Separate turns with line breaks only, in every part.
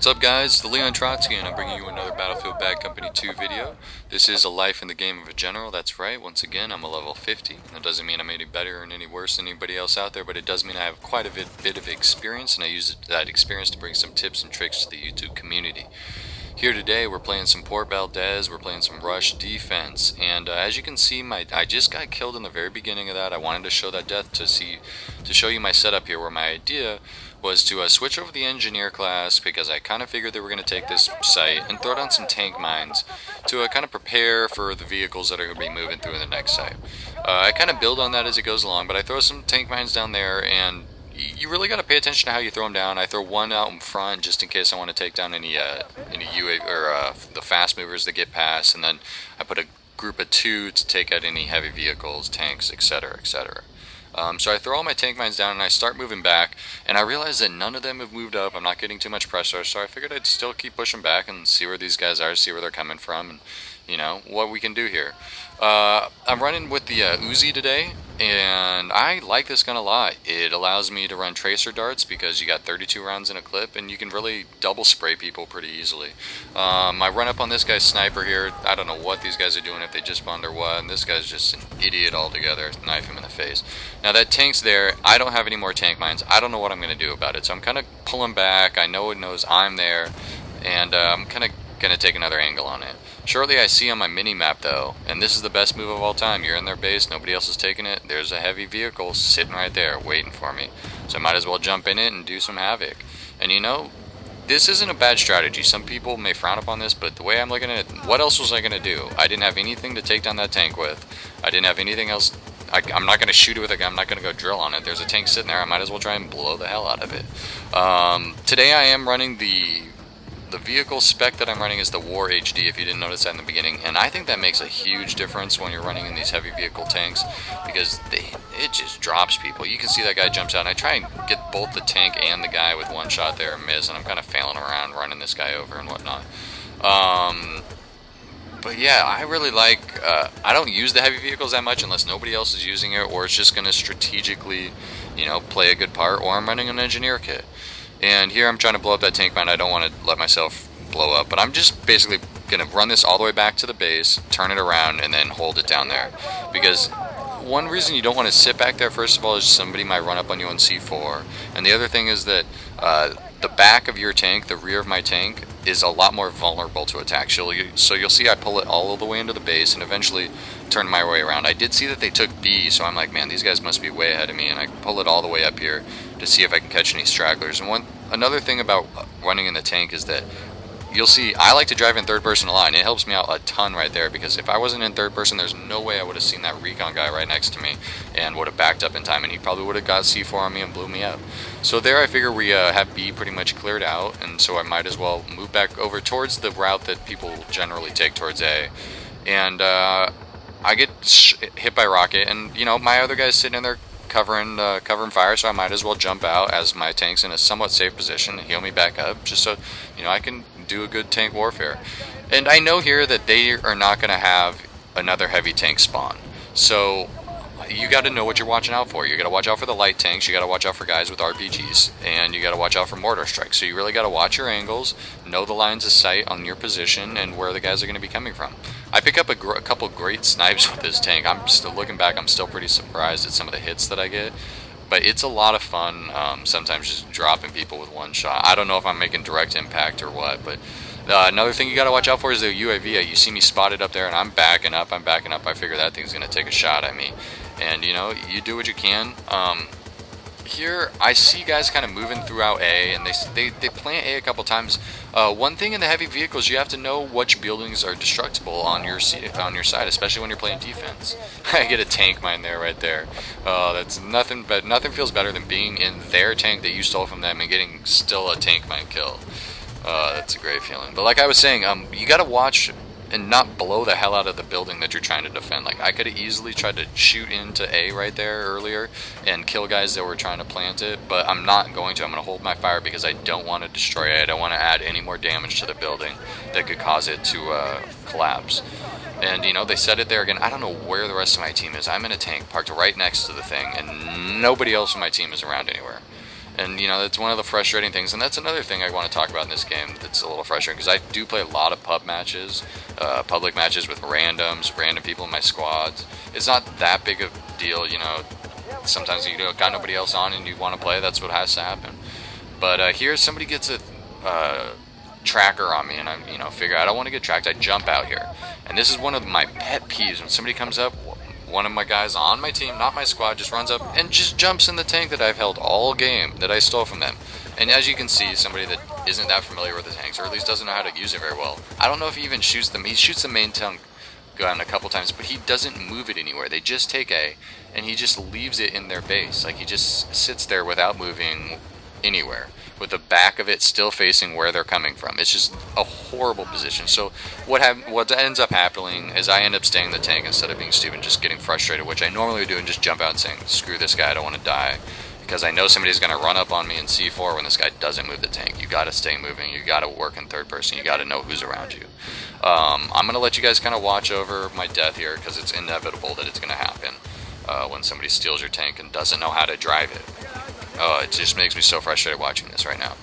What's up guys, the Leon Trotsky, and I'm bringing you another Battlefield Bad Company 2 video. This is a life in the game of a general, that's right. Once again, I'm a level 50. That doesn't mean I'm any better or any worse than anybody else out there, but it does mean I have quite a bit of experience, and I use that experience to bring some tips and tricks to the YouTube community. Here today, we're playing some Port Valdez, we're playing some rush defense, and as you can see, I just got killed in the very beginning of that. I wanted to show that death to show you my setup here, where my idea was to switch over the engineer class, because I kind of figured they were going to take this site and throw down some tank mines to kind of prepare for the vehicles that are going to be moving through the next site. I kind of build on that as it goes along, but I throw some tank mines down there, and you really got to pay attention to how you throw them down. I throw one out in front just in case I want to take down any UAV or the fast movers that get past, and then I put a group of two to take out any heavy vehicles, tanks, etc., etc. So I throw all my tank mines down and I start moving back, and I realize that none of them have moved up. I'm not getting too much pressure, so I figured I'd still keep pushing back and see where these guys are, see where they're coming from, and you know what we can do here. I'm running with the Uzi today, and I like this gun a lot. It allows me to run tracer darts because you got 32 rounds in a clip, and you can really double spray people pretty easily. I run up on this guy's sniper here. I don't know what these guys are doing, if they just spawned or what, and this guy's just an idiot altogether. Knife him in the face. Now that tank's there. I don't have any more tank mines. I don't know what I'm going to do about it, so I'm kind of pulling back. I know it knows I'm there, and I'm kind of going to take another angle on it. Shortly I see on my mini-map though, and this is the best move of all time. You're in their base, nobody else is taking it. There's a heavy vehicle sitting right there waiting for me. So I might as well jump in it and do some havoc. And you know, this isn't a bad strategy. Some people may frown upon this, but the way I'm looking at it, what else was I going to do? I didn't have anything to take down that tank with. I didn't have anything else. I'm not going to shoot it with a gun. I'm not going to go drill on it. There's a tank sitting there. I might as well try and blow the hell out of it. Today I am running the vehicle spec that I'm running is the War HD, if you didn't notice that in the beginning, and I think that makes a huge difference when you're running in these heavy vehicle tanks, because it just drops people. You can see that guy jumps out, and I try and get both the tank and the guy with one shot there and miss, and I'm kind of failing around running this guy over and whatnot. But yeah, I really like, I don't use the heavy vehicles that much unless nobody else is using it, or it's just going to strategically, you know, play a good part, or I'm running an engineer kit. And here I'm trying to blow up that tank mine. I don't want to let myself blow up, but I'm just basically going to run this all the way back to the base, turn it around, and then hold it down there. Because one reason you don't want to sit back there, first of all, is somebody might run up on you on C4. And the other thing is that the back of your tank, the rear of my tank, is a lot more vulnerable to attack. So you'll see I pull it all the way into the base and eventually turn my way around. I did see that they took B, so I'm like, man, these guys must be way ahead of me, and I pull it all the way up here to see if I can catch any stragglers. And another thing about running in the tank is that you'll see I like to drive in third person a lot, and it helps me out a ton right there, because if I wasn't in third person, there's no way I would have seen that recon guy right next to me and would have backed up in time, and he probably would have got C4 on me and blew me up. So there I figure we have B pretty much cleared out, and so I might as well move back over towards the route that people generally take towards A. And I get hit by rocket, and you know, my other guy's sitting in there covering fire, so I might as well jump out as my tank's in a somewhat safe position and heal me back up, just so you know I can do a good tank warfare. And I know here that they are not going to have another heavy tank spawn, so you got to know what you're watching out for. You got to watch out for the light tanks, you got to watch out for guys with RPGs, and you got to watch out for mortar strikes. So you really got to watch your angles, know the lines of sight on your position, and where the guys are going to be coming from. I pick up a couple great snipes with this tank. I'm still looking back, I'm still pretty surprised at some of the hits that I get, but it's a lot of fun. Sometimes just dropping people with one shot. I don't know if I'm making direct impact or what, but another thing you got to watch out for is the UAV. You see me spotted up there, and I'm backing up. I figure that thing's going to take a shot at me, and you know, you do what you can. Here I see guys kind of moving throughout A, and they plant A a couple times. One thing in the heavy vehicles, you have to know which buildings are destructible on your side, especially when you're playing defense. I get a tank mine there, right there. That's nothing, but nothing feels better than being in their tank that you stole from them and getting still a tank mine kill. That's a great feeling. But like I was saying, you got to watch and not blow the hell out of the building that you're trying to defend. Like, I could have easily tried to shoot into A right there earlier and kill guys that were trying to plant it, but I'm not going to. I'm going to hold my fire because I don't want to destroy it. I don't want to add any more damage to the building that could cause it to collapse. And, you know, they set it there again. I don't know where the rest of my team is. I'm in a tank parked right next to the thing, and nobody else on my team is around anywhere. And, you know, that's one of the frustrating things, and that's another thing I want to talk about in this game that's a little frustrating, because I do play a lot of pub matches, public matches with randoms, random people in my squads. It's not that big of a deal, you know, sometimes you got nobody else on and you want to play, that's what has to happen. But here somebody gets a tracker on me, and I'm, you know, figure I don't want to get tracked, I jump out here. And this is one of my pet peeves, when somebody comes up, one of my guys on my team, not my squad, just runs up and just jumps in the tank that I've held all game, that I stole from them. And as you can see, somebody that isn't that familiar with the tanks, or at least doesn't know how to use it very well, I don't know if he even shoots them. He shoots the main tank gun a couple times, but he doesn't move it anywhere. They just take A, and he just leaves it in their base. Like, he just sits there without moving anywhere, with the back of it still facing where they're coming from. It's just a horrible position. So what ends up happening is I end up staying in the tank instead of being stupid and just getting frustrated, which I normally would do, and just jump out and saying, screw this guy, I don't want to die. Because I know somebody's going to run up on me in C4 when this guy doesn't move the tank. You got to stay moving. You got to work in third person. You got to know who's around you. I'm going to let you guys kind of watch over my death here, because it's inevitable that it's going to happen when somebody steals your tank and doesn't know how to drive it. It just makes me so frustrated watching this right now.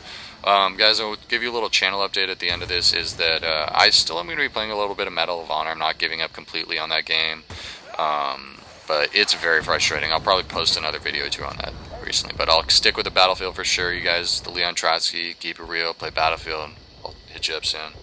Guys, I'll give you a little channel update at the end of this, is that I still am going to be playing a little bit of Medal of Honor. I'm not giving up completely on that game, but it's very frustrating. I'll probably post another video or two on that recently, but I'll stick with the Battlefield for sure. You guys, the Leon Trotsky, keep it real, play Battlefield, I'll hit you up soon.